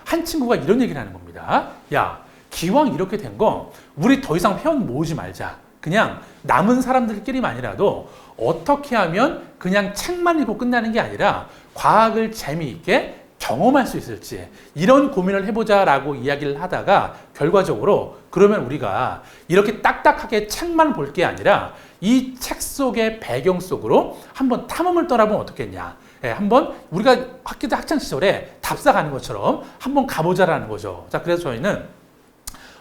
한 친구가 이런 얘기를 하는 겁니다. 야, 기왕 이렇게 된 거 우리 더 이상 회원 모으지 말자. 그냥 남은 사람들끼리만이라도 어떻게 하면 그냥 책만 읽고 끝나는 게 아니라 과학을 재미있게 경험할 수 있을지 이런 고민을 해보자라고 이야기를 하다가 결과적으로 그러면 우리가 이렇게 딱딱하게 책만 볼 게 아니라 이 책 속의 배경 속으로 한번 탐험을 떠나보면 어떻겠냐. 한번 우리가 학교 때 학창 시절에 답사 가는 것처럼 한번 가보자라는 거죠. 자, 그래서 저희는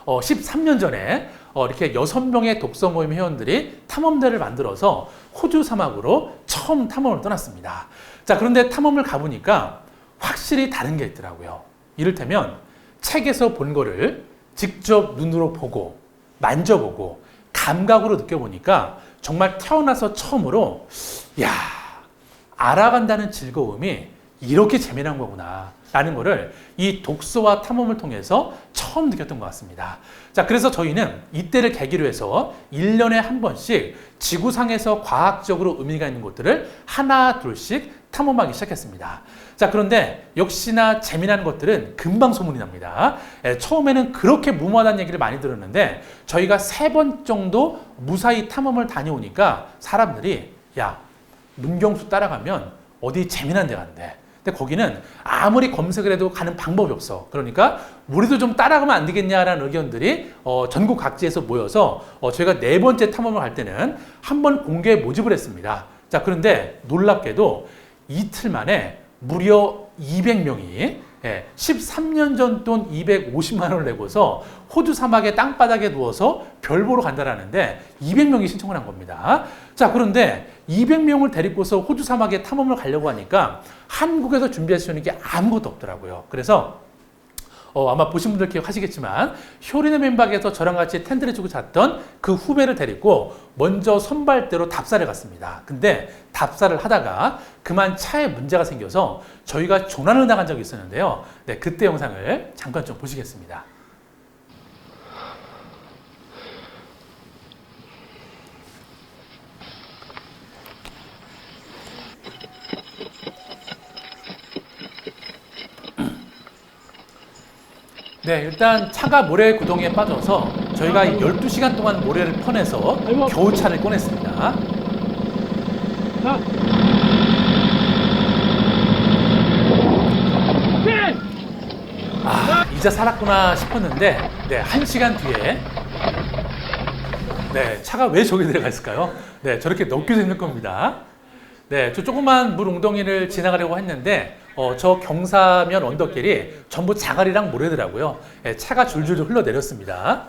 13년 전에 이렇게 6명의 독서 모임 회원들이 탐험대를 만들어서 호주 사막으로 처음 탐험을 떠났습니다. 자, 그런데 탐험을 가보니까 확실히 다른 게 있더라고요. 이를테면 책에서 본 거를 직접 눈으로 보고 만져보고 감각으로 느껴보니까 정말 태어나서 처음으로 야, 알아간다는 즐거움이 이렇게 재미난 거구나 라는 거를 이 독서와 탐험을 통해서 처음 느꼈던 것 같습니다. 자, 그래서 저희는 이때를 계기로 해서 1년에 한 번씩 지구상에서 과학적으로 의미가 있는 곳들을 하나 둘씩 탐험하기 시작했습니다. 자, 그런데 역시나 재미난 것들은 금방 소문이 납니다. 처음에는 그렇게 무모하다는 얘기를 많이 들었는데 저희가 3번 정도 무사히 탐험을 다녀오니까 사람들이 야, 문경수 따라가면 어디 재미난 데 간대. 근데 거기는 아무리 검색을 해도 가는 방법이 없어. 그러니까 우리도 좀 따라가면 안 되겠냐라는 의견들이 전국 각지에서 모여서 저희가 4번째 탐험을 갈 때는 한번 공개 모집을 했습니다. 자, 그런데 놀랍게도 이틀 만에 무려 200명이 13년 전 돈 250만 원을 내고서 호주 사막의 땅바닥에 누워서 별 보러 간다라는데 200명이 신청을 한 겁니다. 자, 그런데 200명을 데리고서 호주 사막에 탐험을 가려고 하니까 한국에서 준비할 수 있는 게 아무것도 없더라고요. 그래서 아마 보신 분들 기억하시겠지만 효린의 맨박에서 저랑 같이 텐트를 치고 잤던 그 후배를 데리고 먼저 선발대로 답사를 갔습니다. 근데 답사를 하다가 그만 차에 문제가 생겨서 저희가 조난을 당한 적이 있었는데요. 네, 그때 영상을 잠깐 좀 보시겠습니다. 네, 일단 차가 모래 구덩이에 빠져서 저희가 12시간 동안 모래를 퍼내서 겨우 차를 꺼냈습니다. 아, 이제 살았구나 싶었는데 네, 1시간 뒤에 네, 차가 왜 저기 들어가 있을까요? 네, 저렇게 넘겨져 있는 겁니다. 네, 저 조그만 물 웅덩이를 지나가려고 했는데 저 경사면 언덕길이 전부 자갈이랑 모래더라고요. 네, 차가 줄줄 흘러내렸습니다.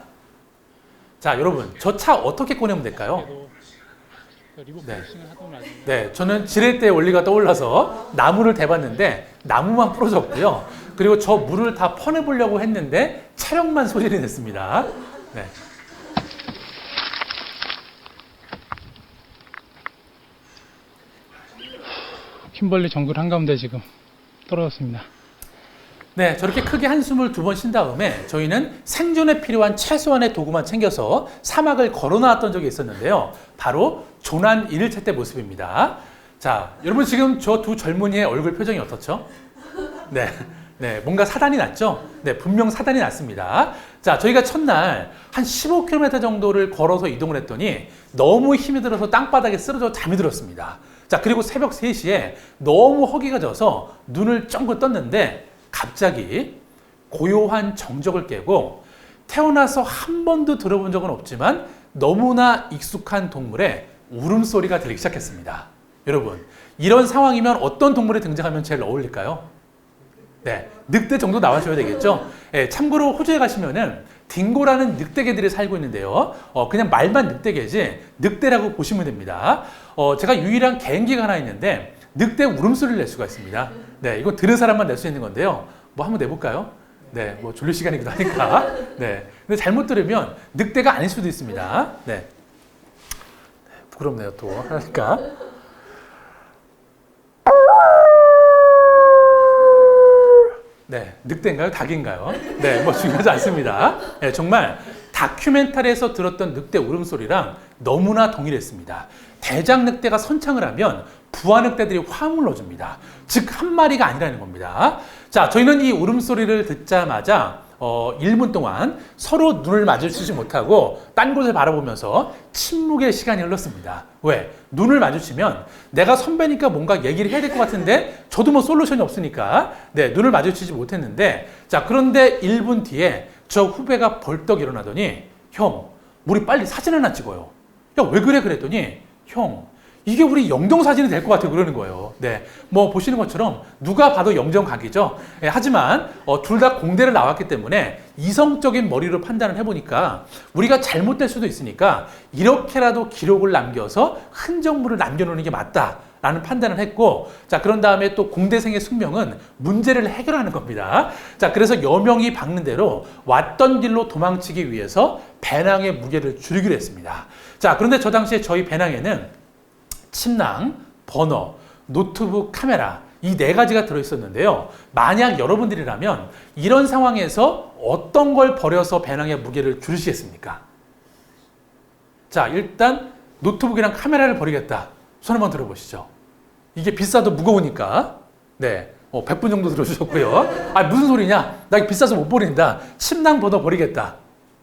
자, 여러분, 저 차 어떻게 꺼내면 될까요? 네, 저는 지렛대 원리가 떠올라서 나무를 대봤는데 나무만 부러졌고요. 그리고 저 물을 다 퍼내보려고 했는데 차량만 소리를 냈습니다. 네. 킴벌리 정글 한가운데 지금 떨어졌습니다. 네, 저렇게 크게 한숨을 2번 쉰 다음에 저희는 생존에 필요한 최소한의 도구만 챙겨서 사막을 걸어 나왔던 적이 있었는데요. 바로 조난 1일차 때 모습입니다. 자, 여러분 지금 저 두 젊은이의 얼굴 표정이 어떻죠? 네, 네, 뭔가 사단이 났죠? 네, 분명 사단이 났습니다. 자, 저희가 첫날 한 15km 정도를 걸어서 이동을 했더니 너무 힘이 들어서 땅바닥에 쓰러져 잠이 들었습니다. 자, 그리고 새벽 3시에 너무 허기가 져서 눈을 쫑긋 떴는데 갑자기 고요한 정적을 깨고 태어나서 한 번도 들어본 적은 없지만 너무나 익숙한 동물의 울음소리가 들리기 시작했습니다. 여러분, 이런 상황이면 어떤 동물이 등장하면 제일 어울릴까요? 네, 늑대 정도 나와줘야 되겠죠? 네, 참고로 호주에 가시면은 딩고라는 늑대개들이 살고 있는데요. 그냥 말만 늑대개지 늑대라고 보시면 됩니다. 제가 유일한 개인기가 하나 있는데 늑대 울음소리를 낼 수가 있습니다. 네, 이거 들은 사람만 낼 수 있는 건데요. 뭐 한번 내볼까요? 네, 뭐 졸릴 시간이기도 하니까. 네, 근데 잘못 들으면 늑대가 아닐 수도 있습니다. 네, 부끄럽네요 또 하니까. 네, 늑대인가요? 닭인가요? 네, 뭐 중요하지 않습니다. 네, 정말 다큐멘터리에서 들었던 늑대 울음소리랑 너무나 동일했습니다. 대장 늑대가 선창을 하면 부하 늑대들이 화음을 넣어줍니다. 즉, 한 마리가 아니라는 겁니다. 자, 저희는 이 울음소리를 듣자마자 1분 동안 서로 눈을 마주치지 못하고 딴 곳을 바라보면서 침묵의 시간이 흘렀습니다. 왜? 눈을 마주치면 내가 선배니까 뭔가 얘기를 해야 될 것 같은데 저도 뭐 솔루션이 없으니까 네, 눈을 마주치지 못했는데 자, 그런데 1분 뒤에 저 후배가 벌떡 일어나더니 형, 우리 빨리 사진 하나 찍어요. 야, 왜 그래? 그랬더니 형, 이게 우리 영정사진이 될 것 같아요. 그러는 거예요. 네. 뭐 보시는 것처럼 누가 봐도 영정각이죠. 예, 하지만 둘 다 공대를 나왔기 때문에 이성적인 머리로 판단을 해보니까 우리가 잘못될 수도 있으니까 이렇게라도 기록을 남겨서 흔적물을 남겨놓는 게 맞다라는 판단을 했고 자, 그런 다음에 또 공대생의 숙명은 문제를 해결하는 겁니다. 자, 그래서 여명이 박는 대로 왔던 길로 도망치기 위해서 배낭의 무게를 줄이기로 했습니다. 자, 그런데 저 당시에 저희 배낭에는 침낭, 버너, 노트북, 카메라 이 4가지가 들어있었는데요. 만약 여러분들이라면 이런 상황에서 어떤 걸 버려서 배낭의 무게를 줄이시겠습니까? 자, 일단 노트북이랑 카메라를 버리겠다. 손 한번 들어보시죠. 이게 비싸도 무거우니까 네, 100분 정도 들어주셨고요. 아, 무슨 소리냐? 나 이거 비싸서 못 버린다. 침낭, 버너 버리겠다.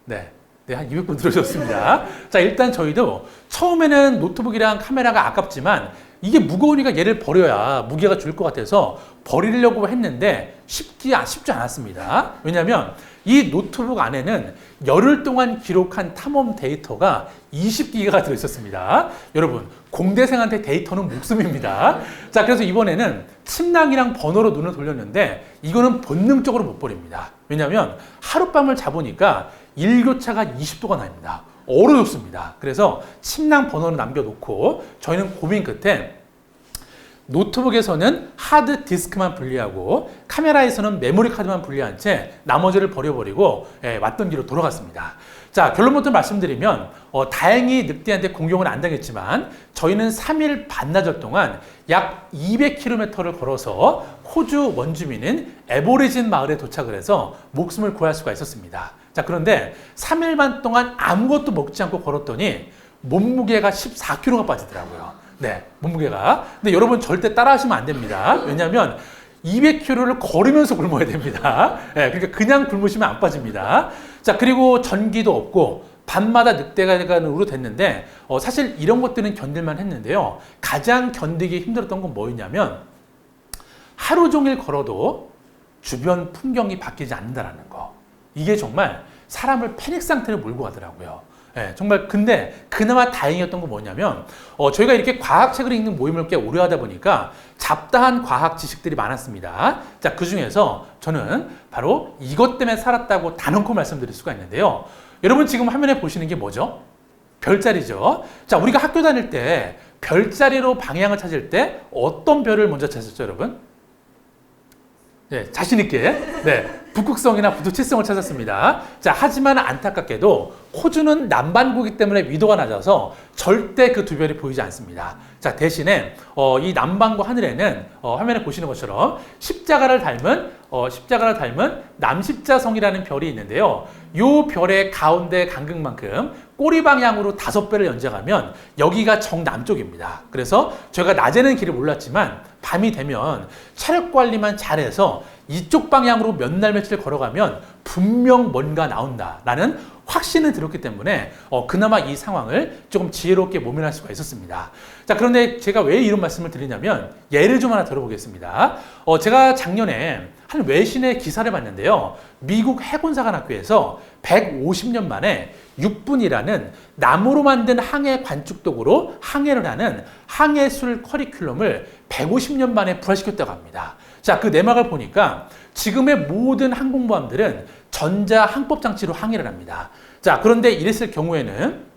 네. 네, 한 200분 들어줬습니다. 자, 일단 저희도 처음에는 노트북이랑 카메라가 아깝지만 이게 무거우니까 얘를 버려야 무게가 줄 것 같아서 버리려고 했는데 쉽지 않았습니다. 왜냐하면 이 노트북 안에는 열흘 동안 기록한 탐험 데이터가 20기가가 들어있었습니다. 여러분, 공대생한테 데이터는 목숨입니다. 자, 그래서 이번에는 침낭이랑 번호로 눈을 돌렸는데 이거는 본능적으로 못 버립니다. 왜냐하면 하룻밤을 자보니까 일교차가 20도가 납니다. 얼어 죽습니다. 그래서 침낭 번호를 남겨놓고 저희는 고민 끝에 노트북에서는 하드 디스크만 분리하고 카메라에서는 메모리 카드만 분리한 채 나머지를 버려버리고 왔던 길로 돌아갔습니다. 자, 결론부터 말씀드리면 다행히 늑대한테 공격은 안 당했지만 저희는 3일 반나절 동안 약 200km를 걸어서 호주 원주민인 에보리진 마을에 도착을 해서 목숨을 구할 수가 있었습니다. 자, 그런데 3일 반 동안 아무것도 먹지 않고 걸었더니 몸무게가 14kg가 빠지더라고요. 네, 몸무게가. 근데 여러분 절대 따라하시면 안 됩니다. 왜냐하면 200km를 걸으면서 굶어야 됩니다. 네, 그러니까 그냥 굶으시면 안 빠집니다. 자, 그리고 전기도 없고 밤마다 늑대가으로 됐는데 사실 이런 것들은 견딜만 했는데요. 가장 견디기 힘들었던 건 뭐였냐면 하루 종일 걸어도 주변 풍경이 바뀌지 않는다는 거. 이게 정말 사람을 패닉 상태로 몰고 가더라고요. 네, 정말 근데 그나마 다행이었던 건 뭐냐면 저희가 이렇게 과학책을 읽는 모임을 꽤 오래 하다 보니까 잡다한 과학 지식들이 많았습니다. 자, 그 중에서 저는 바로 이것 때문에 살았다고 단언코 말씀드릴 수가 있는데요. 여러분 지금 화면에 보시는 게 뭐죠? 별자리죠. 자, 우리가 학교 다닐 때 별자리로 방향을 찾을 때 어떤 별을 먼저 찾았죠, 여러분? 네, 자신있게. 네. 북극성이나 부두칠성을 찾았습니다. 자, 하지만 안타깝게도 호주는 남반구이기 때문에 위도가 낮아서 절대 그 두 별이 보이지 않습니다. 자, 대신에 이 남반구 하늘에는 화면에 보시는 것처럼 십자가를 닮은 남십자성이라는 별이 있는데요. 이 별의 가운데 간극만큼 꼬리 방향으로 5배를 연장하면 여기가 정남쪽입니다. 그래서 저희가 낮에는 길을 몰랐지만 밤이 되면 체력 관리만 잘해서 이쪽 방향으로 몇 날 며칠 걸어가면 분명 뭔가 나온다라는 확신을 들었기 때문에 그나마 이 상황을 조금 지혜롭게 모면할 수가 있었습니다. 자, 그런데 제가 왜 이런 말씀을 드리냐면 예를 좀 하나 들어보겠습니다. 제가 작년에 한 외신의 기사를 봤는데요. 미국 해군사관학교에서 150년 만에 6분이라는 나무로 만든 항해 관측도구로 항해를 하는 항해술 커리큘럼을 150년 만에 부활시켰다고 합니다. 자, 그 내막을 보니까 지금의 모든 항공모함들은 전자 항법 장치로 항해를 합니다. 자, 그런데 이랬을 경우에는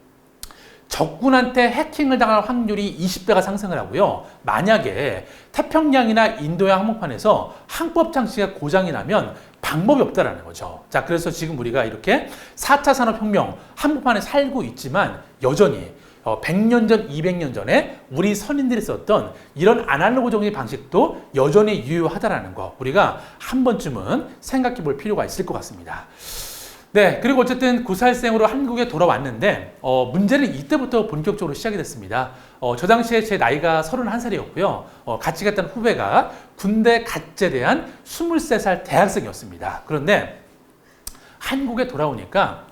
적군한테 해킹을 당할 확률이 20배가 상승을 하고요. 만약에 태평양이나 인도양 항목판에서 항법 장치가 고장이 나면 방법이 없다라는 거죠. 자, 그래서 지금 우리가 이렇게 4차 산업혁명 항목판에 살고 있지만 여전히 100년 전, 200년 전에 우리 선인들이 썼던 이런 아날로그적인 방식도 여전히 유효하다라는 거 우리가 한 번쯤은 생각해 볼 필요가 있을 것 같습니다. 네, 그리고 어쨌든 9살생으로 한국에 돌아왔는데 문제는 이때부터 본격적으로 시작이 됐습니다. 저 당시에 제 나이가 31살이었고요. 같이 갔던 후배가 군대 갓 제대한 23살 대학생이었습니다. 그런데 한국에 돌아오니까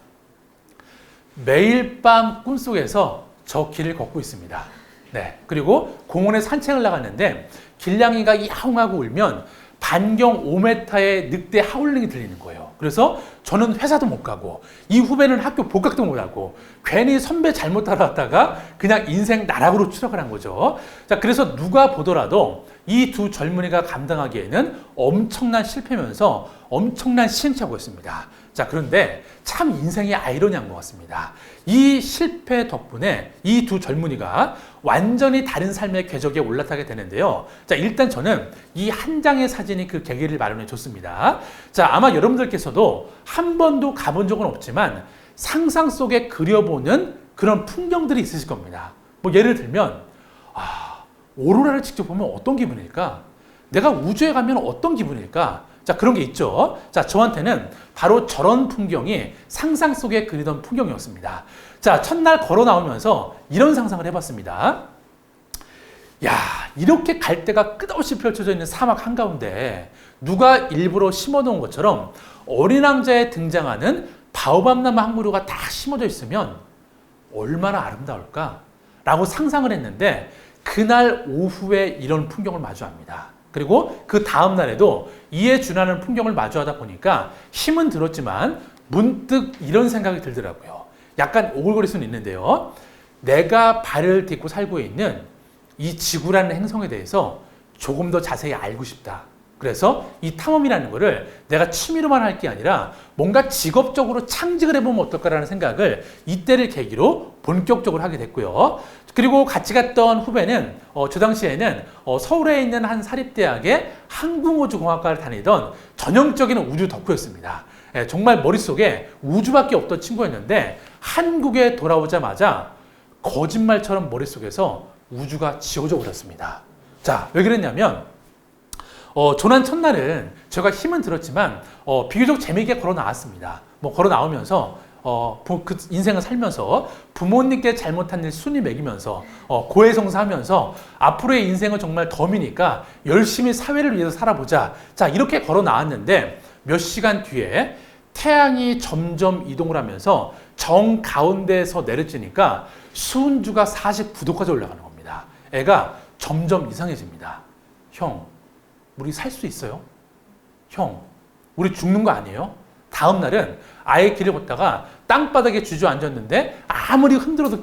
매일 밤 꿈속에서 저 길을 걷고 있습니다. 네, 그리고 공원에 산책을 나갔는데 길냥이가 야옹하고 울면 반경 5m의 늑대 하울링이 들리는 거예요. 그래서 저는 회사도 못 가고 이 후배는 학교 복학도 못 하고 괜히 선배 잘못 따라왔다가 그냥 인생 나락으로 추락을 한 거죠. 자, 그래서 누가 보더라도 이 두 젊은이가 감당하기에는 엄청난 실패면서 엄청난 시행착오였습니다. 자, 그런데 참 인생의 아이러니한 것 같습니다. 이 실패 덕분에 이 두 젊은이가 완전히 다른 삶의 궤적에 올라타게 되는데요. 자, 일단 저는 이 한 장의 사진이 그 계기를 마련해 줬습니다. 자, 아마 여러분들께서도 한 번도 가본 적은 없지만 상상 속에 그려보는 그런 풍경들이 있으실 겁니다. 뭐 예를 들면 오로라를 직접 보면 어떤 기분일까? 내가 우주에 가면 어떤 기분일까? 자, 그런 게 있죠. 자, 저한테는 바로 저런 풍경이 상상 속에 그리던 풍경이었습니다. 자, 첫날 걸어 나오면서 이런 상상을 해봤습니다. 야, 이렇게 갈대가 끝없이 펼쳐져 있는 사막 한가운데 누가 일부러 심어놓은 것처럼 어린 왕자에 등장하는 바오밥나무 한 그루가 다 심어져 있으면 얼마나 아름다울까? 라고 상상을 했는데 그날 오후에 이런 풍경을 마주합니다. 그리고 그 다음 날에도 이에 준하는 풍경을 마주하다 보니까 힘은 들었지만 문득 이런 생각이 들더라고요. 약간 오글거릴 수는 있는데요. 내가 발을 딛고 살고 있는 이 지구라는 행성에 대해서 조금 더 자세히 알고 싶다. 그래서 이 탐험이라는 거를 내가 취미로만 할 게 아니라 뭔가 직업적으로 창직을 해보면 어떨까라는 생각을 이때를 계기로 본격적으로 하게 됐고요. 그리고 같이 갔던 후배는 저 당시에는 서울에 있는 한 사립대학의 항공우주공학과를 다니던 전형적인 우주 덕후였습니다. 정말 머릿속에 우주밖에 없던 친구였는데 한국에 돌아오자마자 거짓말처럼 머릿속에서 우주가 지워져 버렸습니다. 자, 왜 그랬냐면 조난 첫날은 제가 힘은 들었지만 비교적 재미있게 걸어 나왔습니다. 뭐 걸어 나오면서 그 인생을 살면서 부모님께 잘못한 일 순위 매기면서 고해성사하면서 앞으로의 인생은 정말 덤이니까 열심히 사회를 위해서 살아보자. 자, 이렇게 걸어 나왔는데 몇 시간 뒤에 태양이 점점 이동을 하면서 정 가운데에서 내려지니까 수은주가 49도까지 올라가는 겁니다. 애가 점점 이상해집니다. 형, 우리 살 수 있어요? 형, 우리 죽는 거 아니에요? 다음 날은 아예 길을 걷다가 땅바닥에 주저앉았는데 아무리 흔들어도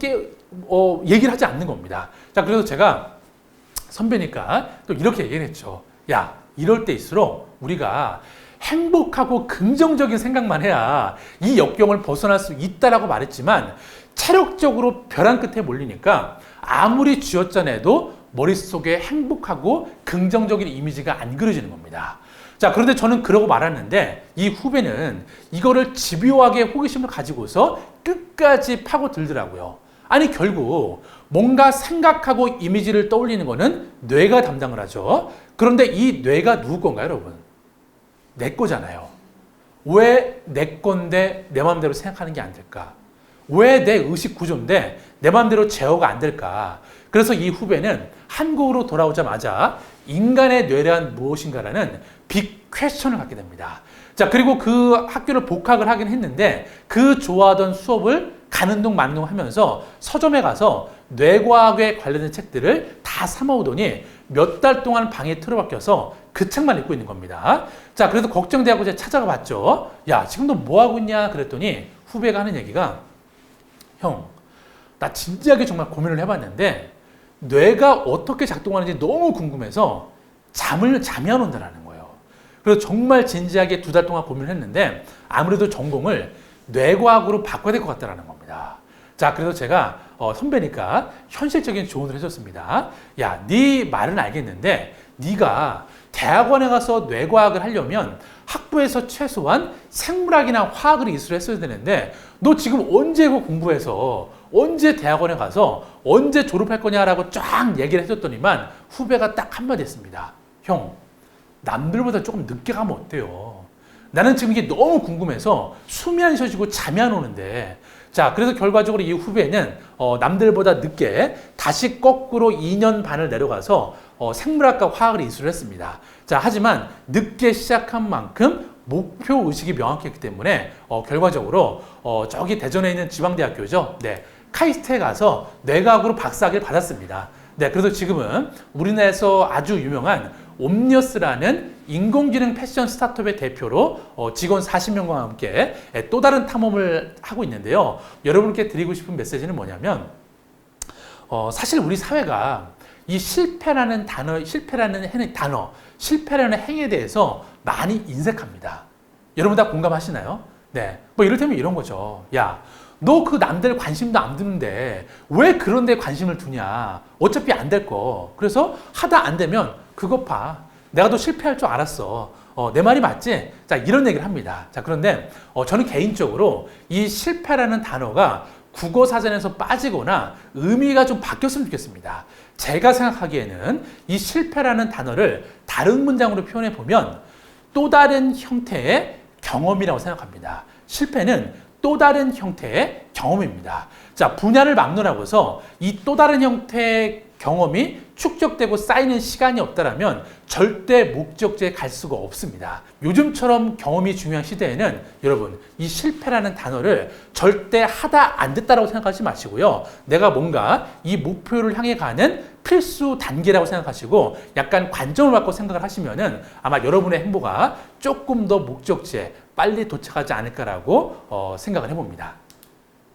얘기를 하지 않는 겁니다. 자, 그래서 제가 선배니까 또 이렇게 얘기를 했죠. 야, 이럴 때일수록 우리가 행복하고 긍정적인 생각만 해야 이 역경을 벗어날 수 있다라고 말했지만 체력적으로 벼랑 끝에 몰리니까 아무리 쥐어짜내도 머릿속에 행복하고 긍정적인 이미지가 안 그려지는 겁니다. 자, 그런데 저는 그러고 말았는데 이 후배는 이거를 집요하게 호기심을 가지고서 끝까지 파고들더라고요. 아니, 결국 뭔가 생각하고 이미지를 떠올리는 거는 뇌가 담당을 하죠. 그런데 이 뇌가 누구 건가요, 여러분? 내 거잖아요. 왜 내 건데 내 마음대로 생각하는 게 안 될까? 왜 내 의식 구조인데 내 마음대로 제어가 안 될까? 그래서 이 후배는 한국으로 돌아오자마자 인간의 뇌란 무엇인가라는 빅 퀘스천을 갖게 됩니다. 자, 그리고 그 학교를 복학을 하긴 했는데 그 좋아하던 수업을 가는 동 마는 동 하면서 서점에 가서 뇌과학에 관련된 책들을 다 사모으더니 몇 달 동안 방에 틀어박혀서 그 책만 읽고 있는 겁니다. 자, 그래서 걱정돼하고 제가 찾아가 봤죠. 야, 지금 너 뭐 하고 있냐? 그랬더니 후배가 하는 얘기가 형, 나 진지하게 정말 고민을 해봤는데 뇌가 어떻게 작동하는지 너무 궁금해서 잠이 안 온다라는 거예요. 그래서 정말 진지하게 2달 동안 고민을 했는데 아무래도 전공을 뇌과학으로 바꿔야 될 것 같다라는 겁니다. 자, 그래서 제가 선배니까 현실적인 조언을 해줬습니다. 야, 네 말은 알겠는데 네가 대학원에 가서 뇌과학을 하려면 학부에서 최소한 생물학이나 화학을 이수를 했어야 되는데 너 지금 언제 이거 공부해서 언제 대학원에 가서 언제 졸업할 거냐라고 쫙 얘기를 해줬더니만 후배가 딱 한마디 했습니다. 형, 남들보다 조금 늦게 가면 어때요? 나는 지금 이게 너무 궁금해서 숨이 안 쉬어지고 잠이 안 오는데 자, 그래서 결과적으로 이 후배는 남들보다 늦게 다시 거꾸로 2년 반을 내려가서 생물학과 화학을 이수를 했습니다. 자, 하지만 늦게 시작한 만큼 목표 의식이 명확했기 때문에 결과적으로 저기 대전에 있는 지방대학교죠. 네, 카이스트에 가서 뇌과학으로 박사학위를 받았습니다. 네, 그래서 지금은 우리나라에서 아주 유명한 옴니어스라는 인공지능 패션 스타트업의 대표로 직원 40명과 함께 또 다른 탐험을 하고 있는데요. 여러분께 드리고 싶은 메시지는 뭐냐면 사실 우리 사회가 이 실패라는 실패라는 행위에 대해서 많이 인색합니다. 여러분 다 공감하시나요? 네, 뭐 이를테면 이런 거죠. 야, 너 그 남들 관심도 안 드는데 왜 그런 데 관심을 두냐? 어차피 안 될 거. 그래서 하다 안 되면 그것 봐. 내가 더 실패할 줄 알았어. 내 말이 맞지? 자, 이런 얘기를 합니다. 자, 그런데 저는 개인적으로 이 실패라는 단어가 국어 사전에서 빠지거나 의미가 좀 바뀌었으면 좋겠습니다. 제가 생각하기에는 이 실패라는 단어를 다른 문장으로 표현해 보면 또 다른 형태의 경험이라고 생각합니다. 실패는 또 다른 형태의 경험입니다. 자, 분야를 막론하고 해서 이 또 다른 형태의 경험이 축적되고 쌓이는 시간이 없다라면 절대 목적지에 갈 수가 없습니다. 요즘처럼 경험이 중요한 시대에는 여러분 이 실패라는 단어를 절대 하다 안 됐다라고 생각하지 마시고요. 내가 뭔가 이 목표를 향해 가는 필수 단계라고 생각하시고 약간 관점을 바꿔 생각을 하시면은 아마 여러분의 행보가 조금 더 목적지에 빨리 도착하지 않을까라고 생각을 해봅니다.